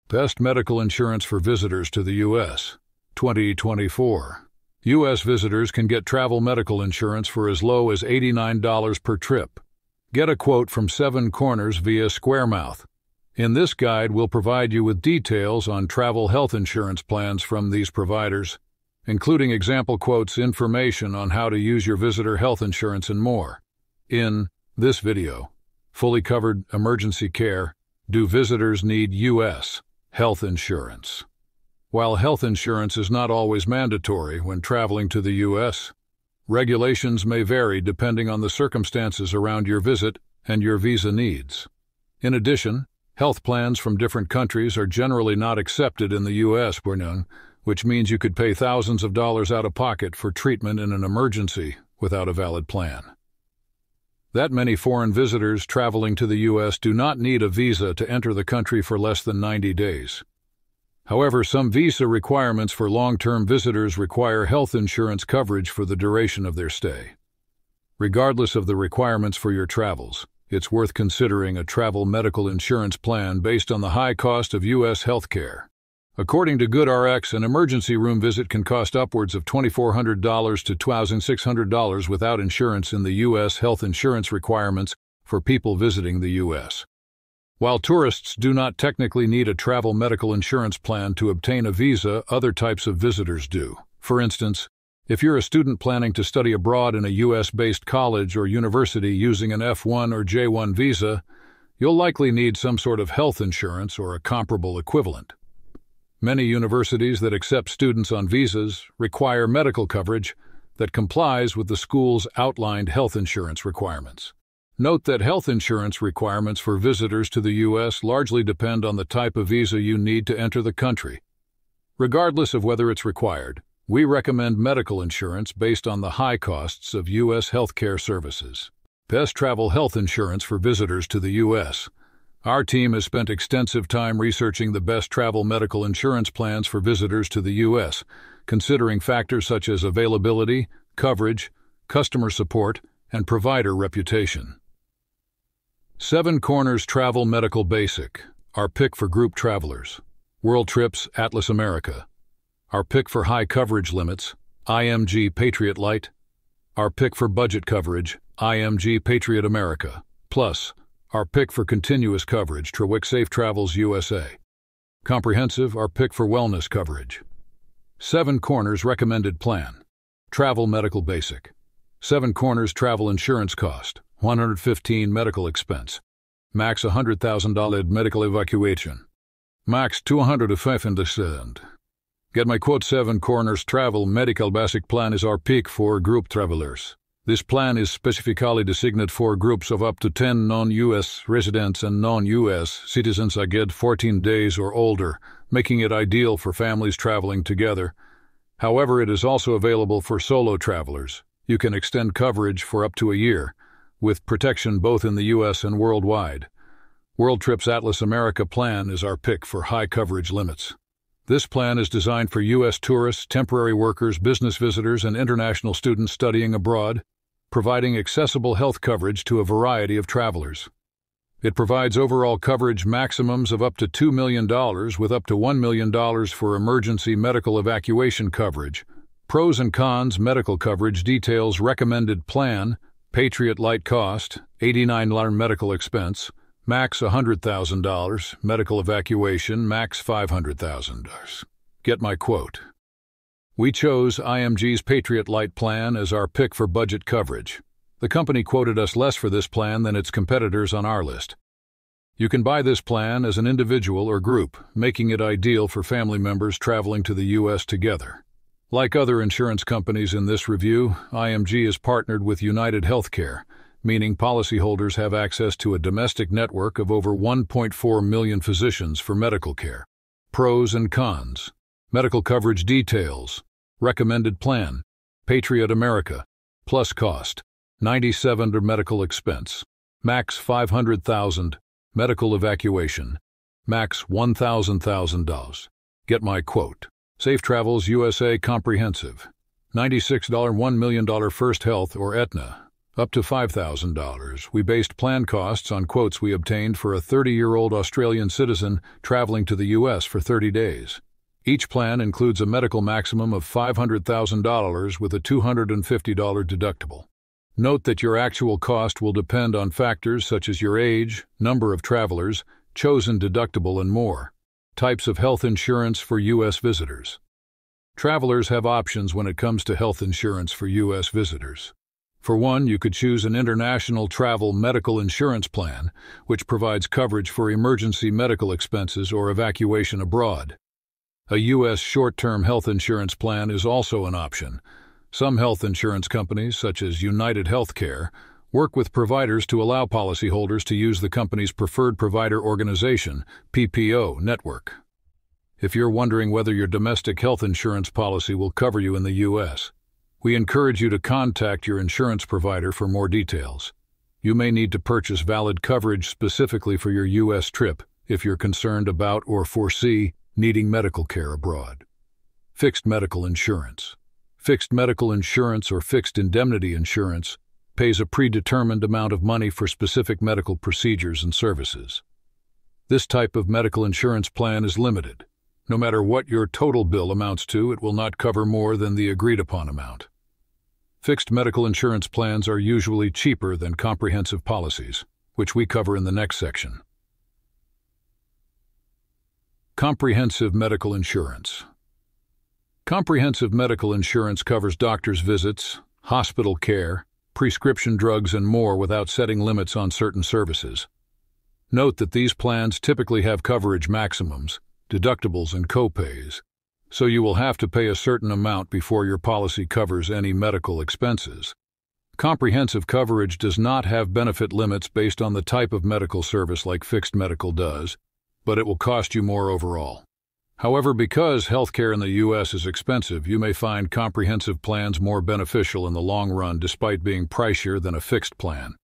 Best medical insurance for visitors to the U.S. 2024. U.S. visitors can get travel medical insurance for as low as $89 per trip. Get a quote from Seven Corners via Squaremouth. In this guide, we'll provide you with details on travel health insurance plans from these providers, including example quotes, information on how to use your visitor health insurance, and more. In this video, fully covered emergency care. Do visitors need U.S. health insurance? While health insurance is not always mandatory when traveling to the U.S., regulations may vary depending on the circumstances around your visit and your visa needs. In addition, health plans from different countries are generally not accepted in the U.S., which means you could pay thousands of dollars out of pocket for treatment in an emergency without a valid plan. That many foreign visitors traveling to the U.S. do not need a visa to enter the country for less than 90 days. However, some visa requirements for long-term visitors require health insurance coverage for the duration of their stay. Regardless of the requirements for your travels, it's worth considering a travel medical insurance plan based on the high cost of U.S. health care. According to GoodRx, an emergency room visit can cost upwards of $2,400 to $2,600 without insurance in the U.S. health insurance requirements for people visiting the U.S. While tourists do not technically need a travel medical insurance plan to obtain a visa, other types of visitors do. For instance, if you're a student planning to study abroad in a U.S.-based college or university using an F1 or J1 visa, you'll likely need some sort of health insurance or a comparable equivalent. Many universities that accept students on visas require medical coverage that complies with the school's outlined health insurance requirements. Note that health insurance requirements for visitors to the U.S. largely depend on the type of visa you need to enter the country. Regardless of whether it's required, we recommend medical insurance based on the high costs of U.S. healthcare services. Best travel health insurance for visitors to the U.S. Our team has spent extensive time researching the best travel medical insurance plans for visitors to the U.S., considering factors such as availability, coverage, customer support, and provider reputation. Seven Corners Travel Medical Basic, our pick for group travelers. World Trips Atlas America, our pick for high coverage limits, IMG Patriot Light. Our pick for budget coverage, IMG Patriot America. Plus, our pick for continuous coverage, Trawick Safe Travels USA. Comprehensive, our pick for wellness coverage. Seven Corners Recommended Plan. Travel Medical Basic. Seven Corners Travel Insurance Cost, $115 medical expense. Max $100,000 medical evacuation. Max $250,000. Get my quote. Seven Corners Travel Medical Basic Plan is our pick for group travelers. This plan is specifically designed for groups of up to 10 non-U.S. residents and non-U.S. citizens aged 14 days or older, making it ideal for families traveling together. However, it is also available for solo travelers. You can extend coverage for up to a year, with protection both in the U.S. and worldwide. World Trips Atlas America Plan is our pick for high coverage limits. This plan is designed for U.S. tourists, temporary workers, business visitors, and international students studying abroad, providing accessible health coverage to a variety of travelers. It provides overall coverage maximums of up to $2 million with up to $1 million for emergency medical evacuation coverage. Pros and cons. Medical coverage details. Recommended plan, Patriot Light cost, $89 medical expense, max $100,000, medical evacuation, max $500,000. Get my quote. We chose IMG's Patriot Light plan as our pick for budget coverage. The company quoted us less for this plan than its competitors on our list. You can buy this plan as an individual or group, making it ideal for family members traveling to the U.S. together. Like other insurance companies in this review, IMG is partnered with United Healthcare, meaning policyholders have access to a domestic network of over 1.4 million physicians for medical care. Pros and cons. Medical coverage details. Recommended plan, Patriot America, plus cost, $97 medical expense, max $500,000, medical evacuation, max $1,000. Get my quote. Safe Travels USA Comprehensive, $96 $1 million First Health or Aetna, up to $5,000. We based plan costs on quotes we obtained for a 30-year-old Australian citizen traveling to the U.S. for 30 days. Each plan includes a medical maximum of $500,000 with a $250 deductible. Note that your actual cost will depend on factors such as your age, number of travelers, chosen deductible, and more. Types of health insurance for U.S. visitors. Travelers have options when it comes to health insurance for U.S. visitors. For one, you could choose an international travel medical insurance plan, which provides coverage for emergency medical expenses or evacuation abroad. A U.S. short-term health insurance plan is also an option. Some health insurance companies, such as United Healthcare, work with providers to allow policyholders to use the company's preferred provider organization, PPO, network. If you're wondering whether your domestic health insurance policy will cover you in the U.S., we encourage you to contact your insurance provider for more details. You may need to purchase valid coverage specifically for your U.S. trip if you're concerned about or foresee needing medical care abroad. Fixed medical insurance. Fixed medical insurance or fixed indemnity insurance pays a predetermined amount of money for specific medical procedures and services. This type of medical insurance plan is limited. No matter what your total bill amounts to, it will not cover more than the agreed-upon amount. Fixed medical insurance plans are usually cheaper than comprehensive policies, which we cover in the next section. Comprehensive medical insurance. Comprehensive medical insurance covers doctor's visits, hospital care, prescription drugs, and more without setting limits on certain services. Note that these plans typically have coverage maximums, deductibles, and copays, so you will have to pay a certain amount before your policy covers any medical expenses. Comprehensive coverage does not have benefit limits based on the type of medical service like fixed medical does, but it will cost you more overall. However, because healthcare in the U.S. is expensive, you may find comprehensive plans more beneficial in the long run despite being pricier than a fixed plan.